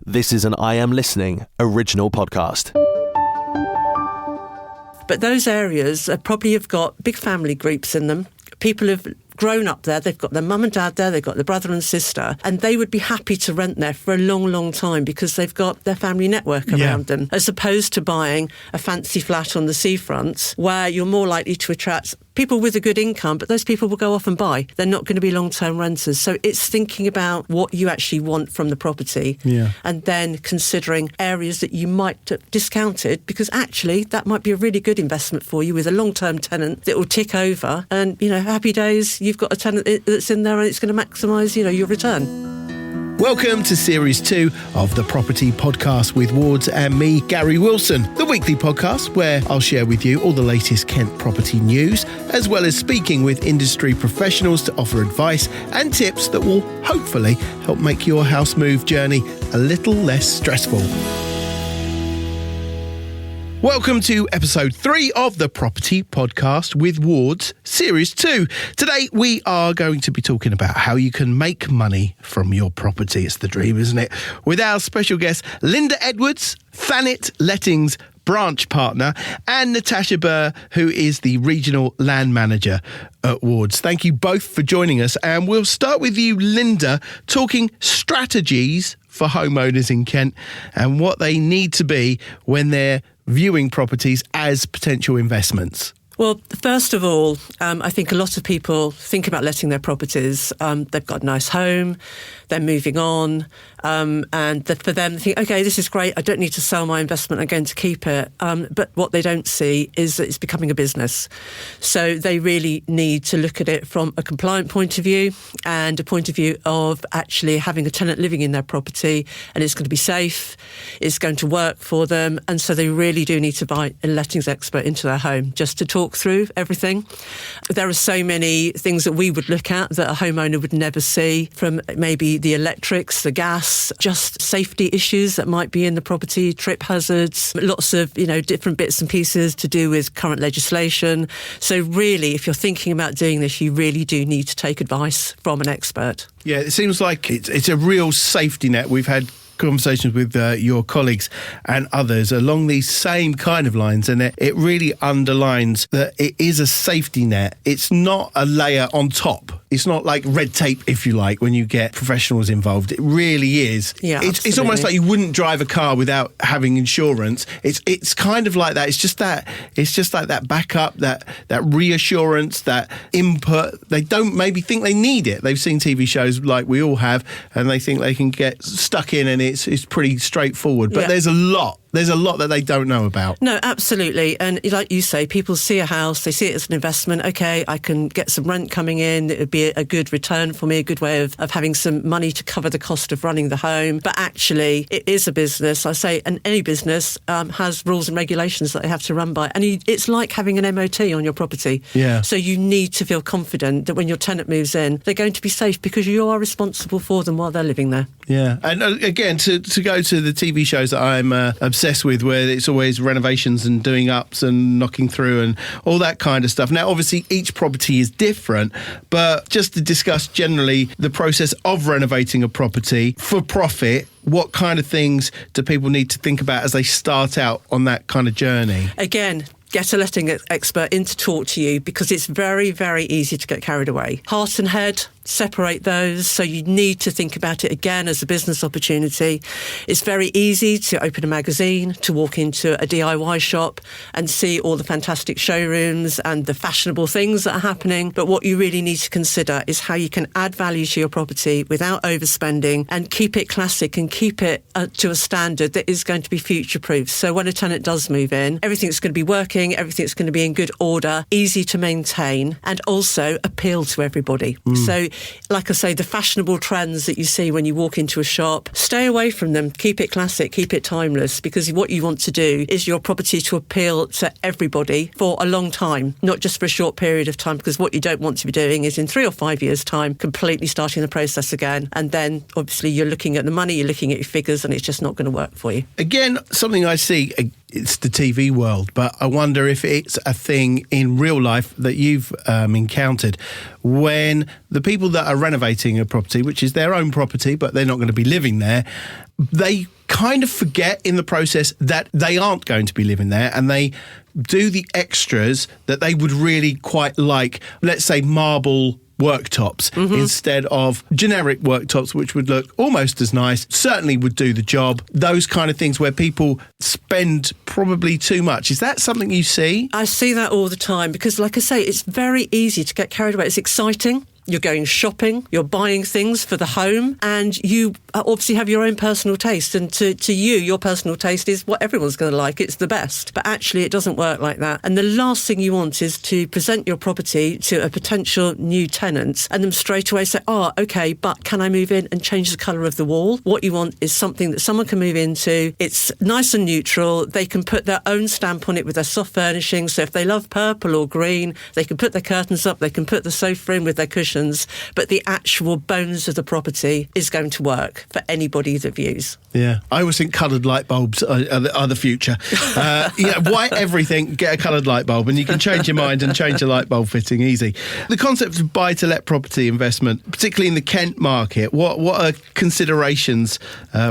This is an I Am Listening original podcast. But those areas probably have got big family groups in them. People have grown up there, they've got their mum and dad there, they've got their brother and sister, and they would be happy to rent there for a long, long time because they've got their family network around them, as opposed to buying a fancy flat on the seafront where you're more likely to attract people with a good income, but those people will go off and buy. They're not going to be long-term renters. So it's thinking about what you actually want from the property and then considering areas that you might have discounted because actually that might be a really good investment for you with a long-term tenant that will tick over and, happy days, you've got a tenant that's in there and it's going to maximise, your return. Welcome to Series 2 of the Property Podcast with Wards and me, Gary Wilson, the weekly podcast where I'll share with you all the latest Kent property news, as well as speaking with industry professionals to offer advice and tips that will hopefully help make your house move journey a little less stressful. Welcome to episode 3 of the Property Podcast with Wards, Series 2. Today we are going to be talking about how you can make money from your property. It's the dream, isn't it? With our special guest, Linda Edwards, Thanet Lettings branch partner, and Natasha Burr, who is the regional land manager at Wards. Thank you both for joining us. And we'll start with you, Linda, talking strategies for homeowners in Kent and what they need to be when they're viewing properties as potential investments. Well, first of all, I think a lot of people think about letting their properties. They've got a nice home, they're moving on, and for them, they think, okay, this is great, I don't need to sell my investment, I'm going to keep it. But what they don't see is that it's becoming a business. So they really need to look at it from a compliant point of view and a point of view of actually having a tenant living in their property, and it's going to be safe, it's going to work for them, and so they really do need to buy a lettings expert into their home just to talk through everything. There are so many things that we would look at that a homeowner would never see, from maybe the electrics, the gas, just safety issues that might be in the property, trip hazards, lots of, different bits and pieces to do with current legislation. So really, if you're thinking about doing this, you really do need to take advice from an expert. Yeah, it seems like it's a real safety net. We've had conversations with your colleagues and others along these same kind of lines, and it really underlines that it is a safety net. It's not a layer on top. It's not like red tape, if you like, when you get professionals involved. It really is. Yeah, it's almost like you wouldn't drive a car without having insurance. It's kind of like that. It's just like that backup, that reassurance, that input. They don't maybe think they need it. They've seen TV shows like we all have, and they think they can get stuck in, and it's pretty straightforward. But there's a lot that they don't know about. No, absolutely. And like you say, people see a house, they see it as an investment. Okay, I can get some rent coming in. It would be a good return for me, a good way of having some money to cover the cost of running the home. But actually, it is a business. I say, and any business has rules and regulations that they have to run by. And it's like having an MOT on your property. Yeah. So you need to feel confident that when your tenant moves in, they're going to be safe because you are responsible for them while they're living there. Yeah. And again, to go to the TV shows that I'm obsessed with, where it's always renovations and doing ups and knocking through and all that kind of stuff. Now, obviously, each property is different, but just to discuss generally the process of renovating a property for profit, what kind of things do people need to think about as they start out on that kind of journey? Again, get a letting expert in to talk to you because it's very, very easy to get carried away. Heart and head, separate those. So you need to think about it again as a business opportunity. It's very easy to open a magazine, to walk into a DIY shop and see all the fantastic showrooms and the fashionable things that are happening. But what you really need to consider is how you can add value to your property without overspending and keep it classic and keep it to a standard that is going to be future-proof. So when a tenant does move in, everything's going to be working, everything's going to be in good order, easy to maintain, and also appeal to everybody. So like I say, the fashionable trends that you see when you walk into a shop, stay away from them. Keep it classic, keep it timeless, because what you want to do is your property to appeal to everybody for a long time, not just for a short period of time, because what you don't want to be doing is in 3 or 5 years' time, completely starting the process again. And then obviously you're looking at the money, you're looking at your figures, and it's just not going to work for you. Again, something I see it's the TV world, but I wonder if it's a thing in real life that you've encountered when the people that are renovating a property, which is their own property, but they're not going to be living there, they kind of forget in the process that they aren't going to be living there, and they do the extras that they would really quite like, let's say marble worktops instead of generic worktops, which would look almost as nice, certainly would do the job. Those kind of things where people spend probably too much. Is that something you see? I see that all the time because, like I say, it's very easy to get carried away. It's exciting. You're going shopping, you're buying things for the home, and you obviously have your own personal taste. And to you, your personal taste is what everyone's going to like. It's the best. But actually, it doesn't work like that. And the last thing you want is to present your property to a potential new tenant and them straight away say, oh, OK, but can I move in and change the colour of the wall? What you want is something that someone can move into. It's nice and neutral. They can put their own stamp on it with their soft furnishings. So if they love purple or green, they can put their curtains up. They can put the sofa in with their cushions. But the actual bones of the property is going to work for anybody that views. Yeah, I always think coloured light bulbs are the future. White everything, get a coloured light bulb, and you can change your mind and change your light bulb fitting easy. The concept of buy-to-let property investment, particularly in the Kent market, what are considerations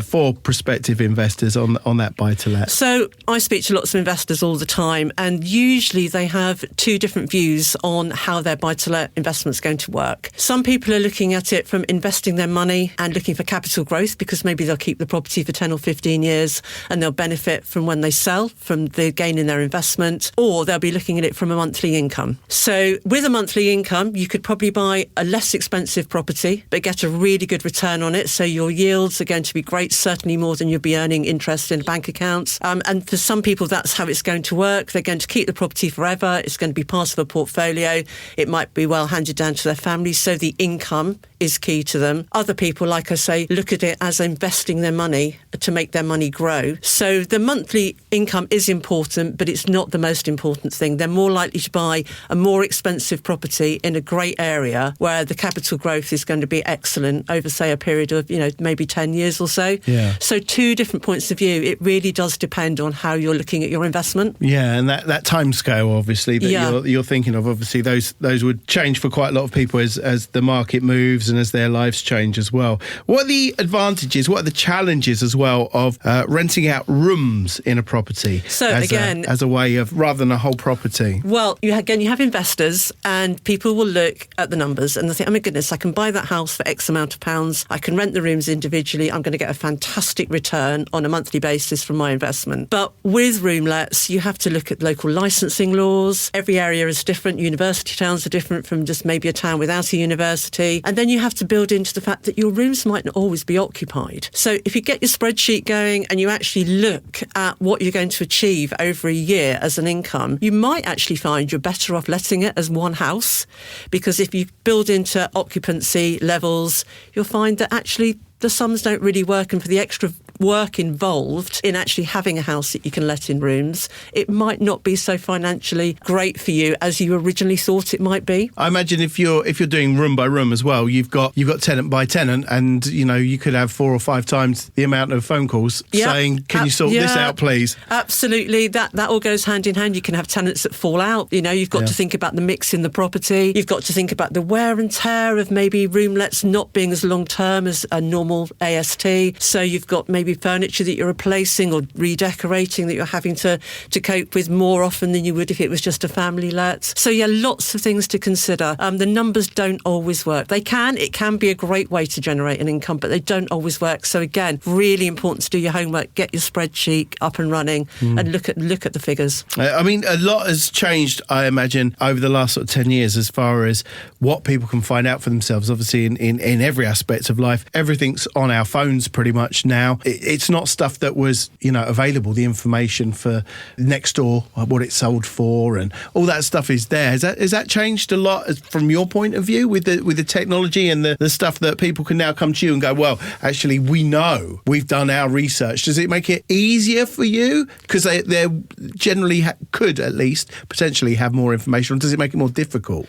for prospective investors on that buy-to-let? So I speak to lots of investors all the time, and usually they have two different views on how their buy-to-let investment's going to work. Some people are looking at it from investing their money and looking for capital growth because maybe they'll keep the property for 10 or 15 years and they'll benefit from when they sell, from the gain in their investment, or they'll be looking at it from a monthly income. So with a monthly income, you could probably buy a less expensive property but get a really good return on it. So your yields are going to be great, certainly more than you'll be earning interest in bank accounts. And for some people, that's how it's going to work. They're going to keep the property forever. It's going to be part of a portfolio. It might be well handed down to their family. So the income is key to them. Other people, like I say, look at it as investing their money to make their money grow. So the monthly income is important, but it's not the most important thing. They're more likely to buy a more expensive property in a great area where the capital growth is going to be excellent over, say, a period of, maybe 10 years or so. Yeah. So two different points of view. It really does depend on how you're looking at your investment. Yeah, and that time scale, obviously, that you're thinking of, obviously, those would change for quite a lot of people as the market moves and as their lives change as well. What are the advantages, what are the challenges as well of renting out rooms in a property? So as a way of, rather than a whole property? Well, you have investors, and people will look at the numbers and they think, oh my goodness, I can buy that house for X amount of pounds. I can rent the rooms individually. I'm going to get a fantastic return on a monthly basis from my investment. But with room lets, you have to look at local licensing laws. Every area is different. University towns are different from just maybe a town without a university. And then you have to build into the fact that your rooms might not always be occupied. So if you get your spreadsheet going and you actually look at what you're going to achieve over a year as an income, you might actually find you're better off letting it as one house, because if you build into occupancy levels, you'll find that actually the sums don't really work, and for the extra work involved in actually having a house that you can let in rooms, it might not be so financially great for you as you originally thought it might be. I imagine if you're doing room by room as well, you've got tenant by tenant, and you could have 4 or 5 times the amount of phone calls saying, can you sort this out, please? Absolutely. That all goes hand in hand. You can have tenants that fall out. You've got to think about the mix in the property. You've got to think about the wear and tear of maybe roomlets not being as long term as a normal AST. So you've got maybe furniture that you're replacing or redecorating that you're having to cope with more often than you would if it was just a family let. So lots of things to consider. The numbers don't always work. It can be a great way to generate an income, but they don't always work. So again, really important to do your homework, get your spreadsheet up and running and look at the figures. I mean, a lot has changed, I imagine, over the last sort of 10 years as far as what people can find out for themselves. Obviously, in every aspect of life, everything's on our phones pretty much now. It's not stuff that was, available. The information for next door, what it sold for, and all that stuff is there. Has that changed a lot from your point of view with the technology and the stuff that people can now come to you and go, well, actually, we know, we've done our research. Does it make it easier for you? Because they generally could at least potentially have more information. Or does it make it more difficult?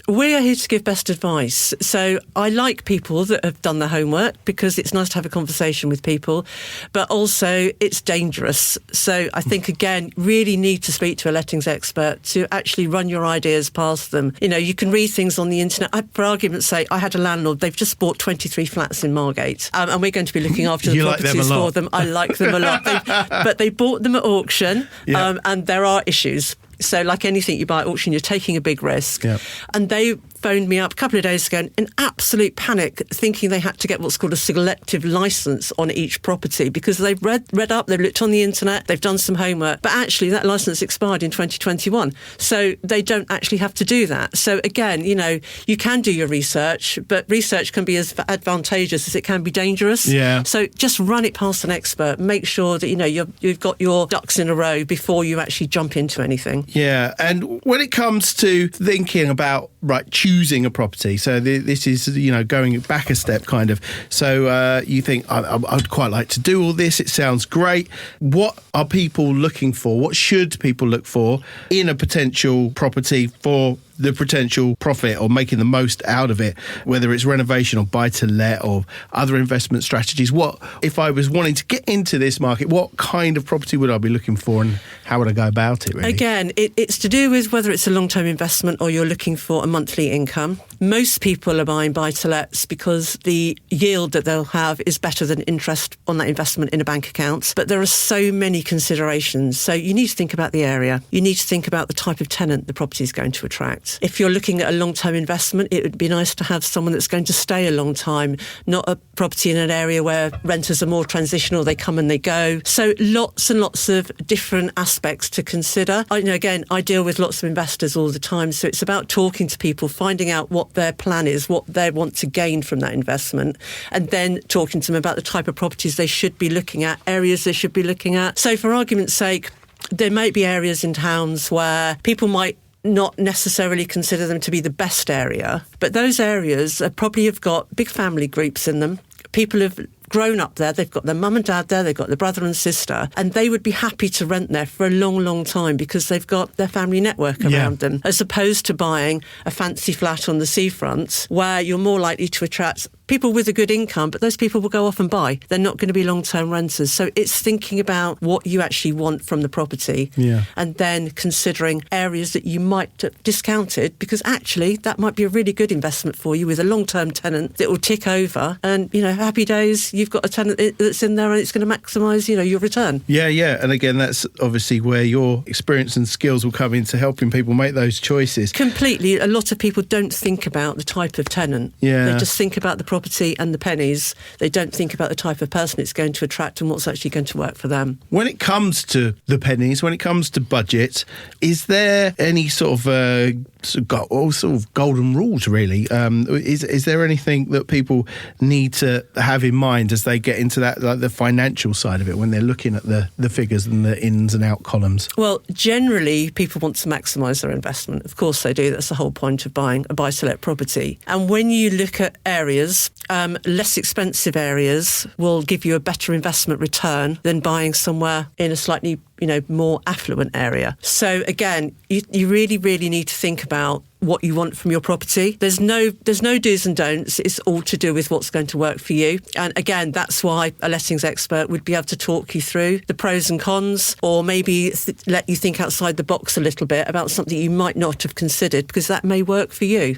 We are here to give best advice. So I like people that have done their homework because it's nice to have a conversation with people, but also it's dangerous. So I think, again, really need to speak to a lettings expert to actually run your ideas past them. You know, you can read things on the internet. For argument's sake, I had a landlord, they've just bought 23 flats in Margate, and we're going to be looking after the properties for them. I like them a lot. But they bought them at auction, and there are issues. So like anything you buy at auction, you're taking a big risk. Yep. And they phoned me up a couple of days ago in absolute panic, thinking they had to get what's called a selective licence on each property because they've read up, they've looked on the internet, they've done some homework, but actually that licence expired in 2021. So they don't actually have to do that. So again, you know, you can do your research, but research can be as advantageous as it can be dangerous. Yeah. So just run it past an expert. Make sure that, you know, you've got your ducks in a row before you actually jump into anything. Yeah. And when it comes to thinking about, choosing a property. So this is, you know, going back a step kind of. So you think, I'd quite like to do all this. It sounds great. What are people looking for? What should people look for in a potential property for the potential profit or making the most out of it, whether it's renovation or buy-to-let or other investment strategies? What, if I was wanting to get into this market, what kind of property would I be looking for and how would I go about it, really? Again, it's to do with whether it's a long-term investment or you're looking for a monthly income. Most people are buying buy-to-lets because the yield that they'll have is better than interest on that investment in a bank account. But there are so many considerations. So you need to think about the area. You need to think about the type of tenant the property is going to attract. If you're looking at a long-term investment, it would be nice to have someone that's going to stay a long time, not a property in an area where renters are more transitional, they come and they go. So lots and lots of different aspects to consider. I deal with lots of investors all the time, so it's about talking to people, finding out what their plan is, what they want to gain from that investment, and then talking to them about the type of properties they should be looking at, areas they should be looking at. So for argument's sake, there might be areas in towns where people might not necessarily consider them to be the best area, but those areas probably have got big family groups in them. People have grown up there, they've got their mum and dad there, they've got their brother and sister, and they would be happy to rent there for a long, long time because they've got their family network around them, as opposed to buying a fancy flat on the seafront where you're more likely to attract people with a good income, but those people will go off and buy. They're not going to be long-term renters. So it's thinking about what you actually want from the property and then considering areas that you might have discounted because actually that might be a really good investment for you with a long-term tenant that will tick over and, you know, happy days, you've got a tenant that's in there and it's going to maximise, you know, your return. Yeah. And again, that's obviously where your experience and skills will come into helping people make those choices. Completely. A lot of people don't think about the type of tenant. They just think about the property and the pennies. They don't think about the type of person it's going to attract and what's actually going to work for them. When it comes to the pennies, when it comes to budget, is there any sort of golden rules, really? Is there anything that people need to have in mind as they get into that, like the financial side of it, when they're looking at the figures and the ins and out columns? Well, generally, people want to maximise their investment. Of course they do. That's the whole point of buying a buy-to-let property. And when you look at areas, less expensive areas will give you a better investment return than buying somewhere in a slightly, more affluent area. So again, you really, really need to think about what you want from your property. There's no do's and don'ts. It's all to do with what's going to work for you. And again, that's why a lettings expert would be able to talk you through the pros and cons, or maybe let you think outside the box a little bit about something you might not have considered, because that may work for you.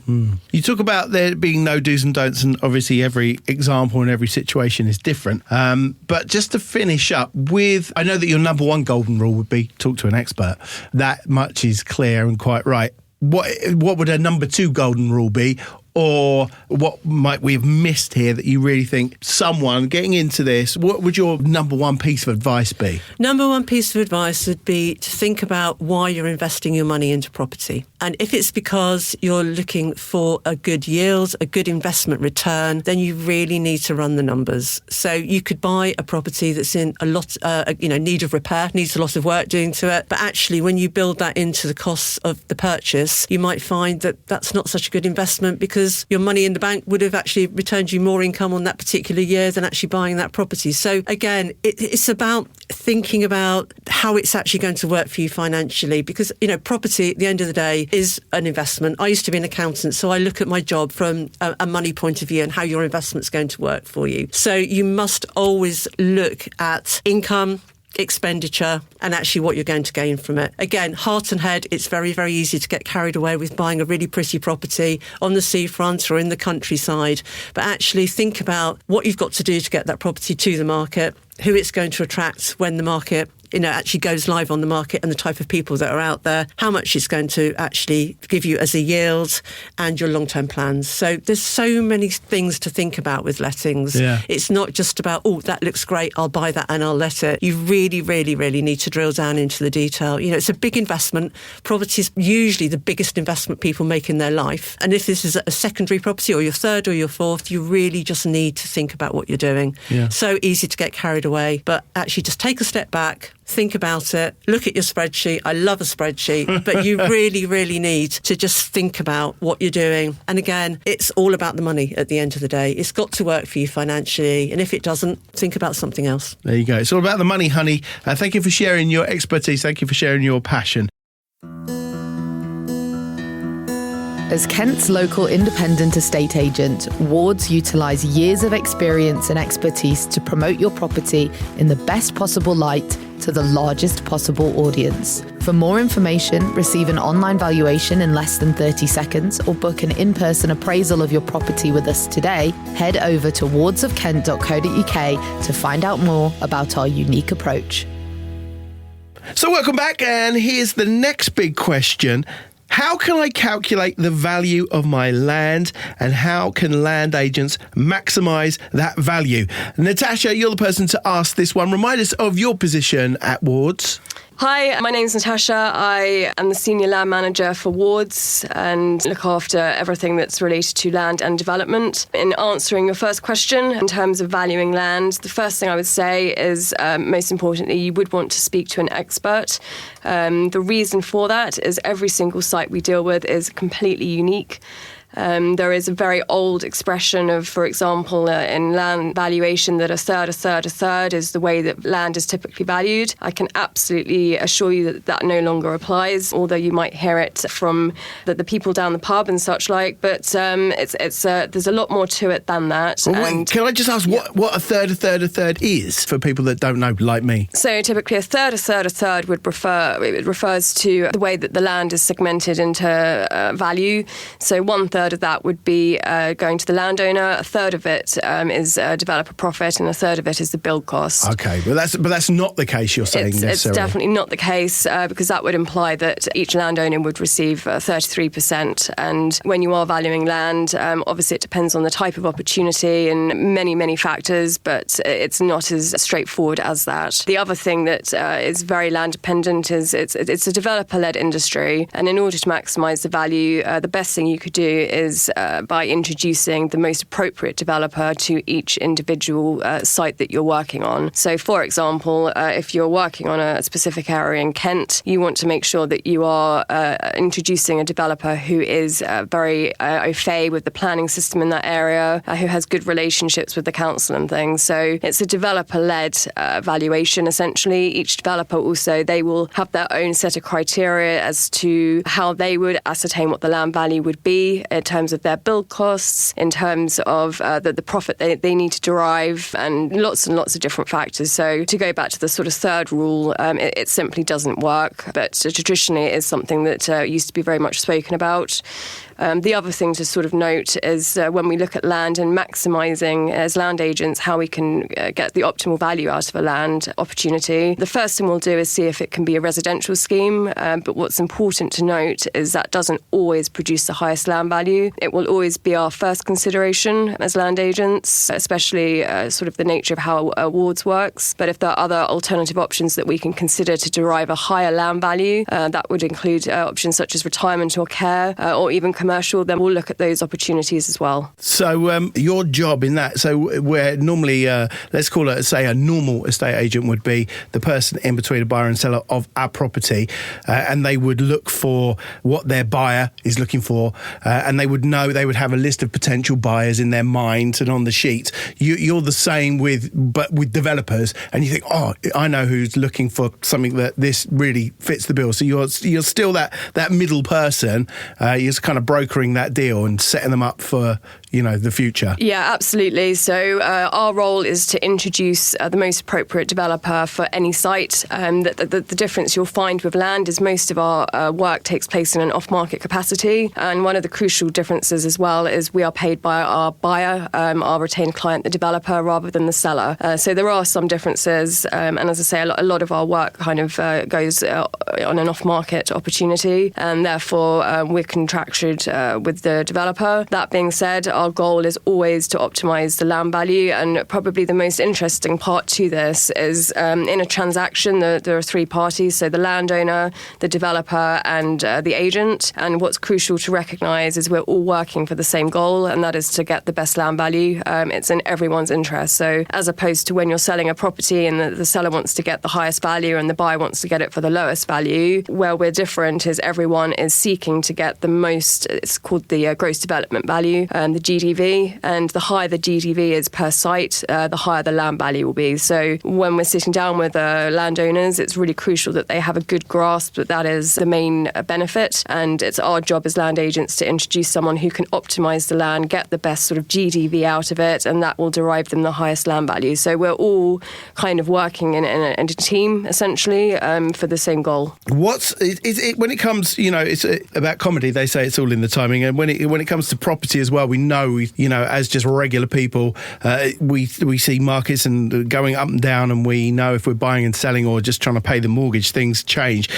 You talk about there being no do's and don'ts, and obviously every example and every situation is different. But just to finish up with, I know that your number one golden rule would be talk to an expert. That much is clear and quite right. What would a number two golden rule be? Or what might we have missed here that you really think someone getting into this, what would your number one piece of advice be? Number one piece of advice would be to think about why you're investing your money into property. And if it's because you're looking for a good yield, a good investment return, then you really need to run the numbers. So you could buy a property that's in a lot, need of repair, needs a lot of work doing to it. But actually, when you build that into the costs of the purchase, you might find that that's not such a good investment because your money in the bank would have actually returned you more income on that particular year than actually buying that property. So again, it's about thinking about how it's actually going to work for you financially, because, property at the end of the day is an investment. I used to be an accountant, so I look at my job from a money point of view and how your investment's going to work for you. So you must always look at income, expenditure, and actually what you're going to gain from it. Again, heart and head, it's very, very easy to get carried away with buying a really pretty property on the seafront or in the countryside. But actually think about what you've got to do to get that property to the market, who it's going to attract when the market actually goes live on the market, and the type of people that are out there, how much it's going to actually give you as a yield, and your long-term plans. So there's so many things to think about with lettings. Yeah. It's not just about, that looks great, I'll buy that and I'll let it. You really, really, really need to drill down into the detail. It's a big investment. Property is usually the biggest investment people make in their life. And if this is a secondary property or your third or your fourth, you really just need to think about what you're doing. Yeah. So easy to get carried away, but actually just take a step back, think about it, look at your spreadsheet. I love a spreadsheet, but you really, really need to just think about what you're doing. And again, it's all about the money at the end of the day. It's got to work for you financially. And if it doesn't, think about something else. There you go. It's all about the money, honey. Thank you for sharing your expertise. Thank you for sharing your passion. As Kent's local independent estate agent, Wards utilise years of experience and expertise to promote your property in the best possible light to the largest possible audience. For more information, receive an online valuation in less than 30 seconds, or book an in-person appraisal of your property with us today, head over to wardsofkent.co.uk to find out more about our unique approach. So welcome back, and here's the next big question. How can I calculate the value of my land, and how can land agents maximise that value? Natasha, you're the person to ask this one. Remind us of your position at Wards. Hi, my name's Natasha. I am the Senior Land Manager for Wards and look after everything that's related to land and development. In answering your first question, in terms of valuing land, the first thing I would say is, most importantly, you would want to speak to an expert. The reason for that is every single site we deal with is completely unique. There is a very old expression of, for example, in land valuation, that a third is the way that land is typically valued. I can absolutely assure you that that no longer applies, although you might hear it from the people down the pub and such like. But there's a lot more to it than that. Well, wait, can I just ask what a third is for people that don't know, like me? So typically a third would refers to the way that the land is segmented into value. So 1/3 of that would be going to the landowner. A third of it is developer profit, and a third of it is the build cost. Okay, but that's not the case, you're saying, necessarily. It's definitely not the case, because that would imply that each landowner would receive 33%. And when you are valuing land, obviously it depends on the type of opportunity and many, many factors, but it's not as straightforward as that. The other thing that is very land dependent is it's a developer-led industry, and in order to maximise the value, the best thing you could do is by introducing the most appropriate developer to each individual site that you're working on. So, for example, if you're working on a specific area in Kent, you want to make sure that you are introducing a developer who is very au fait with the planning system in that area, who has good relationships with the council and things. So it's a developer-led valuation, essentially. Each developer also, they will have their own set of criteria as to how they would ascertain what the land value would be in terms of their build costs, in terms of the profit they need to derive, and lots of different factors. So to go back to the sort of third rule, it simply doesn't work. But traditionally it is something that used to be very much spoken about. The other thing to sort of note is when we look at land and maximising as land agents how we can get the optimal value out of a land opportunity, the first thing we'll do is see if it can be a residential scheme. But what's important to note is that doesn't always produce the highest land value. It will always be our first consideration as land agents, especially sort of the nature of how Wards works. But if there are other alternative options that we can consider to derive a higher land value, that would include options such as retirement or care, or even commercial, then we'll look at those opportunities as well. So your job in that, so where normally, let's call it, say, a normal estate agent would be the person in between a buyer and seller of our property, and they would look for what their buyer is looking for, and they would have a list of potential buyers in their minds and on the sheet. You're the same with developers, and you think, oh, I know who's looking for something that this really fits the bill. So you're still that middle person. You're kind of brokering that deal and setting them up for the future. Yeah, absolutely. So our role is to introduce the most appropriate developer for any site. The difference you'll find with land is most of our work takes place in an off-market capacity. And one of the crucial differences as well is we are paid by our buyer, our retained client, the developer, rather than the seller. So there are some differences. And as I say, a lot of our work kind of goes on an off-market opportunity. And therefore, we're contracted with the developer. That being said, our goal is always to optimise the land value, and probably the most interesting part to this is in a transaction there are three parties, so the landowner, the developer and the agent, and what's crucial to recognise is we're all working for the same goal, and that is to get the best land value. It's in everyone's interest, so as opposed to when you're selling a property and the seller wants to get the highest value and the buyer wants to get it for the lowest value, where we're different is everyone is seeking to get the most, it's called the gross development value, the GDV, and the higher the GDV is per site, the higher the land value will be. So when we're sitting down with landowners, it's really crucial that they have a good grasp that is the main benefit, and it's our job as land agents to introduce someone who can optimise the land, get the best sort of GDV out of it, and that will derive them the highest land value. So we're all kind of working in a team, essentially, for the same goal. When it comes, it's about comedy, they say it's all in the timing, and when it comes to property as well, we know, as just regular people, we see markets and going up and down, and we know if we're buying and selling or just trying to pay the mortgage, things change.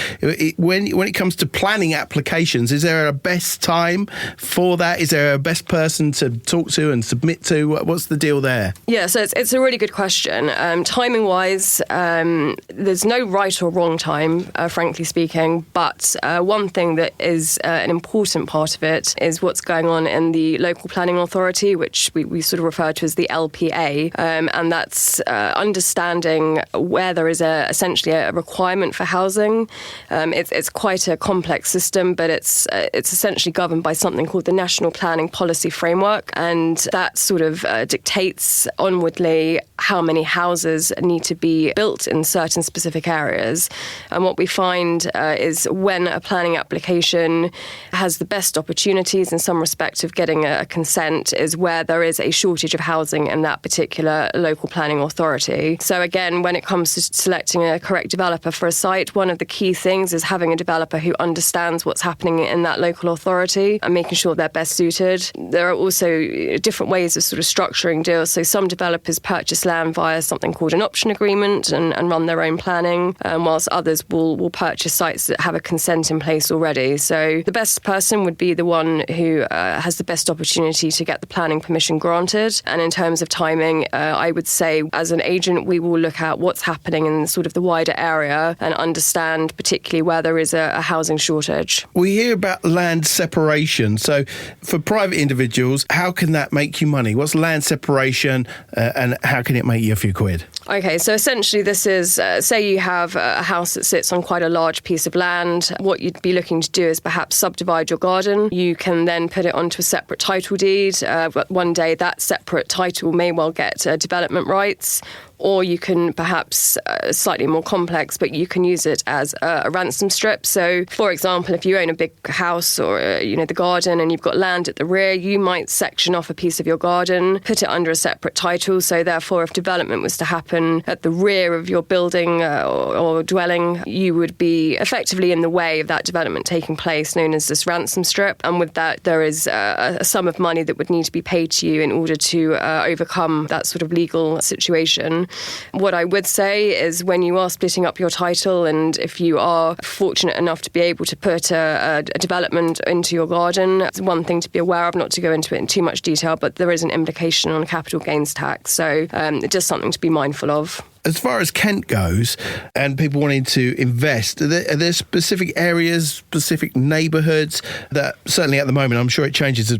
When it comes to planning applications, is there a best time for that? Is there a best person to talk to and submit to? What's the deal there? Yeah, so it's a really good question. Timing-wise, there's no right or wrong time, frankly speaking, but one thing that is an important part of it is what's going on in the local planning authority, which we sort of refer to as the LPA, and that's understanding where there is essentially a requirement for housing. It's quite a complex system, but it's essentially governed by something called the National Planning Policy Framework, and that sort of dictates onwardly how many houses need to be built in certain specific areas. And what we find is when a planning application has the best opportunities in some respect of getting a consent is where there is a shortage of housing in that particular local planning authority. So again, when it comes to selecting a correct developer for a site, one of the key things is having a developer who understands what's happening in that local authority and making sure they're best suited. There are also different ways of sort of structuring deals. So some developers purchase land via something called an option agreement and run their own planning, whilst others will purchase sites that have a consent in place already. So the best person would be the one who has the best opportunity to get the planning permission granted. And in terms of timing, I would say as an agent, we will look at what's happening in sort of the wider area and understand particularly where there is a housing shortage. We hear about land separation. So for private individuals, how can that make you money? What's land separation and how can it make you a few quid? Okay, so essentially this is, say you have a house that sits on quite a large piece of land. What you'd be looking to do is perhaps subdivide your garden. You can then put it onto a separate title deed. But one day that separate title may well get development rights. Or you can perhaps, slightly more complex, but you can use it as a ransom strip. So, for example, if you own a big house or, the garden and you've got land at the rear, you might section off a piece of your garden, put it under a separate title. So, therefore, if development was to happen at the rear of your building or dwelling, you would be effectively in the way of that development taking place, known as this ransom strip. And with that, there is a sum of money that would need to be paid to you in order to overcome that sort of legal situation. What I would say is when you are splitting up your title, and if you are fortunate enough to be able to put a development into your garden, it's one thing to be aware of, not to go into it in too much detail, but there is an implication on capital gains tax. So just something to be mindful of. as far as Kent goes and people wanting to invest, are there specific areas, specific neighbourhoods that certainly at the moment, I'm sure it changes,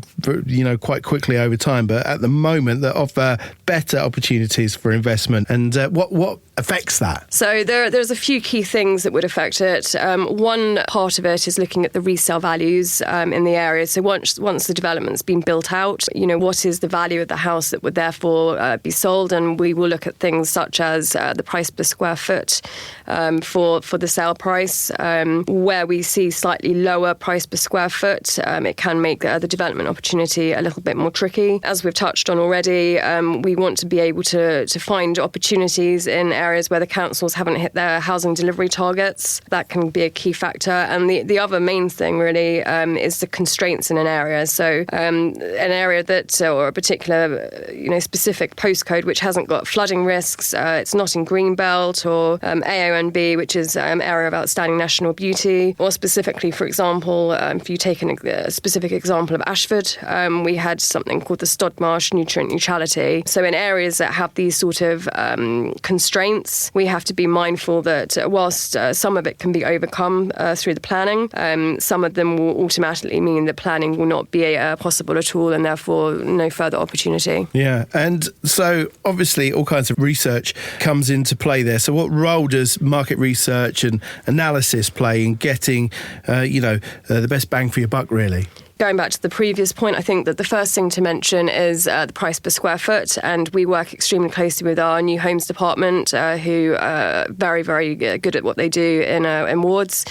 quite quickly over time, but at the moment that offer better opportunities for investment? And what affects that? So there's a few key things that would affect it. One part of it is looking at the resale values in the area. So once the development's been built out, what is the value of the house that would therefore be sold? And we will look at things such as the price per square foot for the sale price. Where we see slightly lower price per square foot, it can make the development opportunity a little bit more tricky. As we've touched on already, we want to be able to find opportunities in areas where the councils haven't hit their housing delivery targets. That can be a key factor. And the other main thing really is the constraints in an area. So an area that, or a particular specific postcode which hasn't got flooding risks, it's not in Greenbelt or AONB, which is area of outstanding national beauty, or specifically, for example, if you take a specific example of Ashford, we had something called the Stodmarsh nutrient neutrality. So in areas that have these sort of constraints, we have to be mindful that whilst some of it can be overcome through the planning, some of them will automatically mean that planning will not be possible at all, and therefore no further opportunity. Yeah, and so obviously all kinds of research comes into play there. So what role does market research and analysis play in getting, the best bang for your buck, really? Going back to the previous point, I think that the first thing to mention is the price per square foot, and we work extremely closely with our new homes department, who are very, very good at what they do in wards,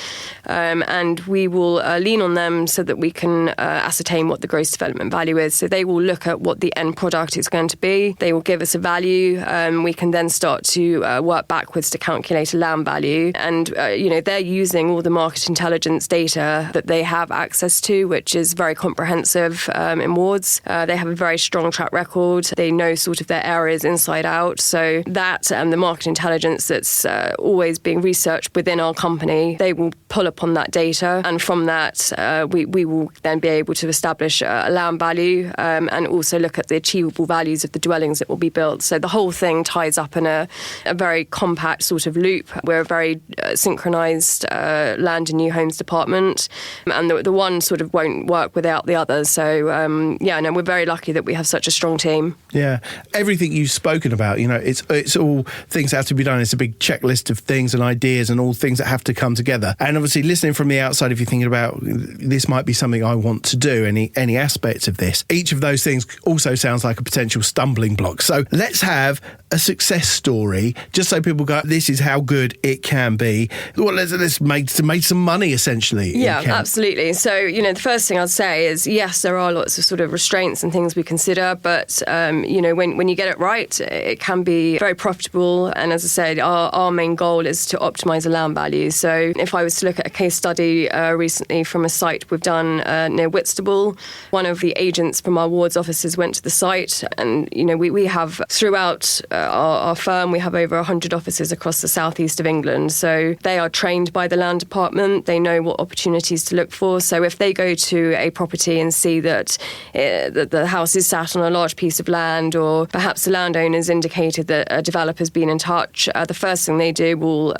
and we will lean on them so that we can ascertain what the gross development value is. So they will look at what the end product is going to be. They will give us a value. We can then start to work backwards to calculate a land value, and they're using all the market intelligence data that they have access to, which is very comprehensive in wards. They have a very strong track record. They know sort of their areas inside out. So that and the market intelligence that's always being researched within our company, they will pull upon that data. And from that, we will then be able to establish a land value and also look at the achievable values of the dwellings that will be built. So the whole thing ties up in a very compact sort of loop. We're a very synchronised land and new homes department. And the one sort of won't work without the others. So, we're very lucky that we have such a strong team. Yeah. Everything you've spoken about, it's all things that have to be done. It's a big checklist of things and ideas and all things that have to come together. And obviously, listening from the outside, if you're thinking about this might be something I want to do, any aspects of this, each of those things also sounds like a potential stumbling block. So let's have a success story, just so people go, this is how good it can be. Well, let's make some money, essentially. Yeah, absolutely. So, the first thing I'd say is, yes, there are lots of sort of restraints and things we consider, but, when you get it right, it can be very profitable. And as I said, our main goal is to optimise the land value. So if I was to look at a case study recently from a site we've done near Whitstable, one of the agents from our wards offices went to the site, and, we have throughout our firm, we have over 100 offices across the southeast of England. So they are trained by the land department. They know what opportunities to look for. So if they go to a property and see that the house is sat on a large piece of land, or perhaps the landowner's indicated that a developer's been in touch, the first thing they do will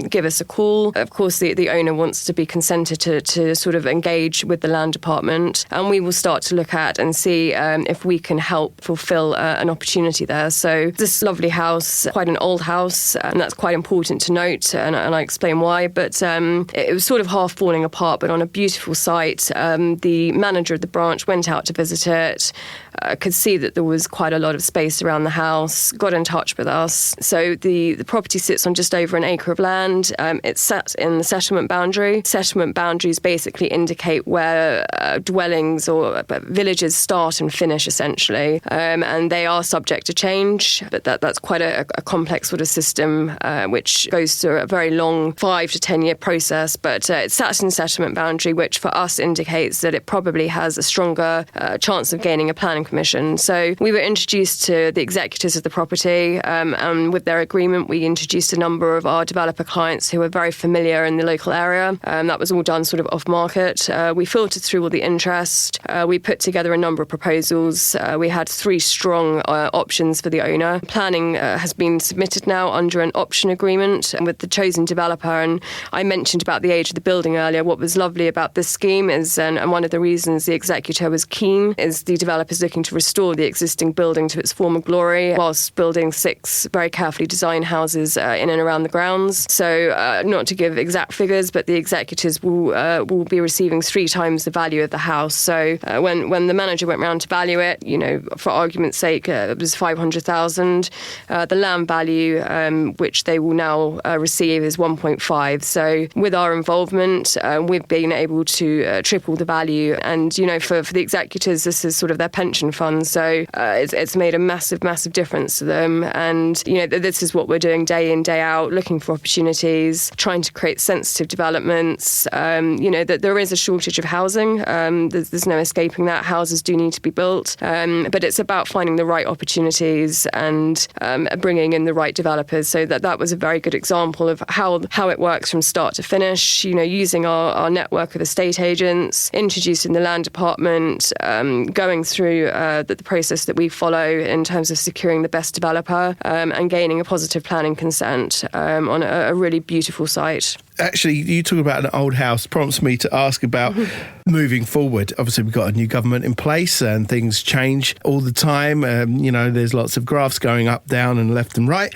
give us a call. Of course, the owner wants to be consented to sort of engage with the land department, and we will start to look at and see if we can help fulfil an opportunity there. So this lovely house, quite an old house, and that's quite important to note, and I explain why, but it was sort of half falling apart, but on a beautiful site. The manager of the branch went out to visit it, could see that there was quite a lot of space around the house, got in touch with us. So the property sits on just over an acre of land. It's set in the settlement boundary. Settlement boundaries basically indicate where dwellings or villages start and finish, essentially. And they are subject to change, but that's quite a complex sort of system, which goes through a very long 5 to 10 year process. But it's sat in settlement boundary, which for us indicates that it probably has a stronger chance of gaining a planning planning permission. So we were introduced to the executors of the property, and with their agreement, we introduced a number of our developer clients who were very familiar in the local area. That was all done sort of off market. We filtered through all the interest. We put together a number of proposals. We had 3 strong options for the owner. Planning has been submitted now under an option agreement with the chosen developer. And I mentioned about the age of the building earlier. What was lovely about this scheme is, and one of the reasons the executor was keen, is the developer's looking to restore the existing building to its former glory whilst building 6 very carefully designed houses in and around the grounds. So not to give exact figures, but the executors will be receiving 3 times the value of the house. So when the manager went round to value it, for argument's sake, it was 500,000. The land value, which they will now receive, is 1.5. So with our involvement, we've been able to triple the value. And, for the executors, this is sort of their pension fund. So it's made a massive, massive difference to them. And, this is what we're doing day in, day out, looking for opportunities, trying to create sensitive developments. That there is a shortage of housing. There's no escaping that. Houses do need to be built. But it's about finding the right opportunities and bringing in the right developers. So that was a very good example of how it works from start to finish, using our network of estate agents, introducing the land department, going through the process that we follow in terms of securing the best developer and gaining a positive planning consent on a really beautiful site. Actually, you talk about an old house prompts me to ask about moving forward. Obviously, we've got a new government in place and things change all the time. There's lots of graphs going up, down and left and right.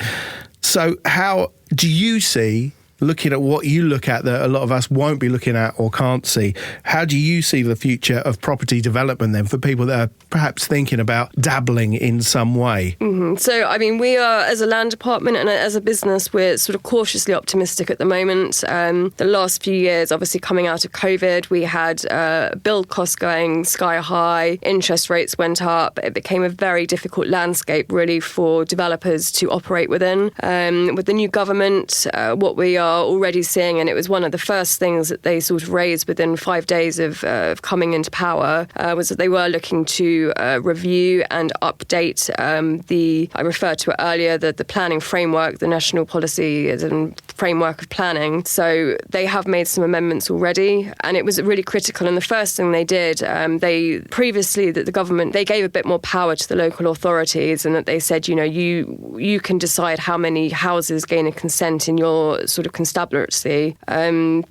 So how do you see, looking at what you look at that a lot of us won't be looking at or can't see, how do you see the future of property development then for people that are perhaps thinking about dabbling in some way? Mm-hmm. So, we are, as a land department and as a business, we're sort of cautiously optimistic at the moment. The last few years, obviously coming out of COVID, we had build costs going sky high, interest rates went up. It became a very difficult landscape really for developers to operate within. With the new government, what we are already seeing, and it was one of the first things that they sort of raised within 5 days of coming into power, was that they were looking to review and update I referred to it earlier, the planning framework, the national policy and framework of planning. So they have made some amendments already, and it was really critical. And the first thing they did, the government, they gave a bit more power to the local authorities, and that they said, you can decide how many houses gain a consent in your sort of constabulary.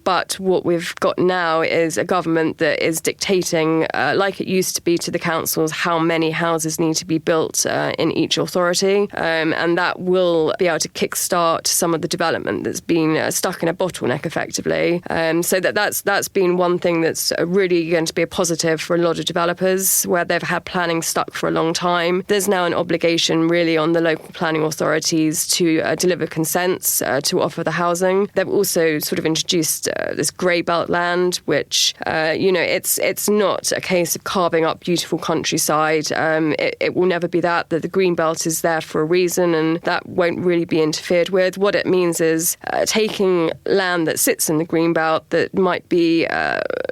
But what we've got now is a government that is dictating, like it used to be to the councils, how many houses need to be built in each authority. And that will be able to kickstart some of the development that's been stuck in a bottleneck effectively. So that's been one thing that's really going to be a positive for a lot of developers where they've had planning stuck for a long time. There's now an obligation really on the local planning authorities to deliver consents to offer the housing. They've also sort of introduced this grey belt land, which, it's not a case of carving up beautiful countryside. It will never be that. The green belt is there for a reason, and that won't really be interfered with. What it means is taking land that sits in the green belt that might be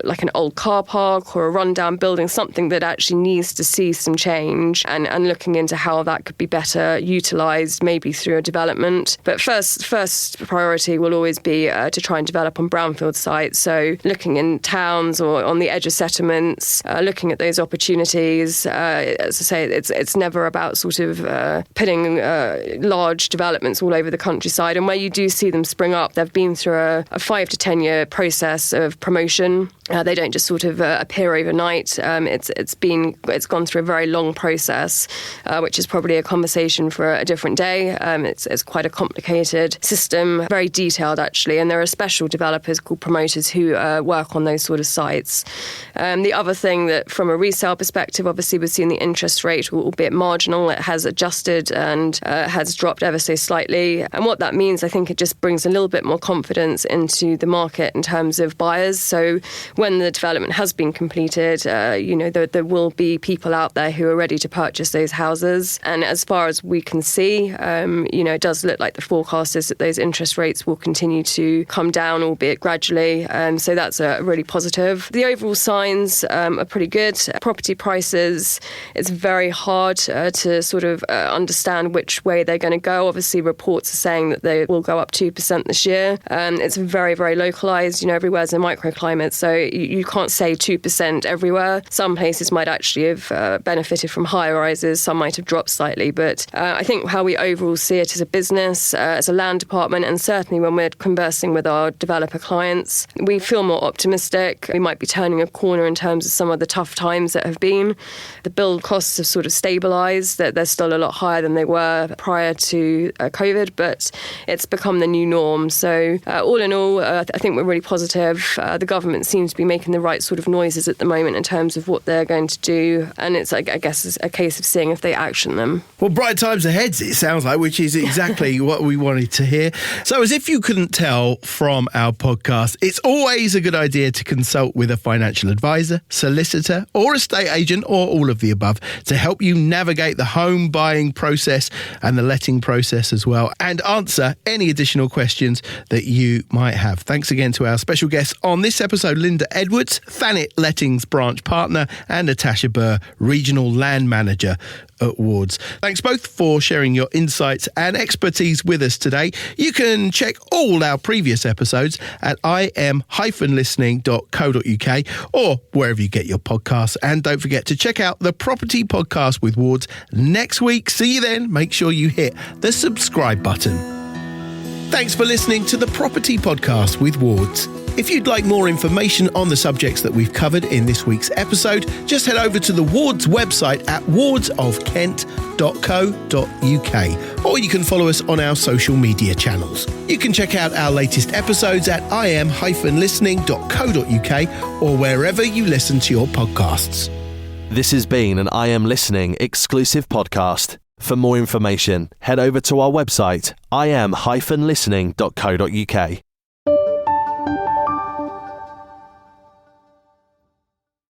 like an old car park or a rundown building, something that actually needs to see some change, and looking into how that could be better utilised, maybe through a development. But first priority will always be to try and develop on brownfield sites. So looking in towns or on the edge of settlements, looking at those opportunities. As I say, it's never about sort of putting large developments all over the countryside. And where you do see them spring up, they've been through a 5 to 10 year process of promotion. They don't just sort of appear overnight. It's gone through a very long process, which is probably a conversation for a different day. It's quite a complicated system, very detailed actually, and there are special developers called promoters who work on those sort of sites. The other thing that from a resale perspective, obviously we've seen the interest rate, albeit marginal, it has adjusted and has dropped ever so slightly. And what that means, I think it just brings a little bit more confidence into the market in terms of buyers. So when the development has been completed, there will be people out there who are ready to purchase those houses. And as far as we can see, it does look like the forecast is that those interest rates will continue to come down, albeit gradually. So that's really positive. The overall signs are pretty good. Property prices, it's very hard to sort of understand which way they're going to go. Obviously, reports are saying that they will go up 2% this year. It's very, very localised. Everywhere's a microclimate, so you can't say 2% everywhere. Some places might actually have benefited from higher rises. Some might have dropped slightly. But I think how we overall see it as a business, as a land department, and certainly when we're conversing with our developer clients, we feel more optimistic. We might be turning a corner in terms of some of the tough times that have been. The build costs have sort of stabilised. They're still a lot higher than they were prior to COVID, but it's become the new norm. So all in all, I think we're really positive. The government seems to be making the right sort of noises at the moment in terms of what they're going to do. And it's, I guess, it's a case of seeing if they action them. Well, bright times ahead, it sounds like, which is exactly what we wanted to hear. So as if you couldn't tell from our podcast, it's always a good idea to consult with a financial advisor, solicitor, or estate agent, or all of the above, to help you navigate the home buying process and the letting process as well, and answer any additional questions that you might have. Thanks again to our special guests on this episode, Linda Edwards, Thanet Lettings Branch Partner, and Natasha Burr, Regional Land Manager at Wards. Thanks both for sharing your insights and expertise with us today. You can check all our previous episodes at im-listening.co.uk or wherever you get your podcasts. And don't forget to check out the Property Podcast with Wards next week. See you then. Make sure you hit the subscribe button. Thanks for listening to the Property Podcast with Wards. If you'd like more information on the subjects that we've covered in this week's episode, just head over to the Wards website at wardsofkent.co.uk, or you can follow us on our social media channels. You can check out our latest episodes at im-listening.co.uk or wherever you listen to your podcasts. This has been an I Am Listening exclusive podcast. For more information, head over to our website, im-listening.co.uk.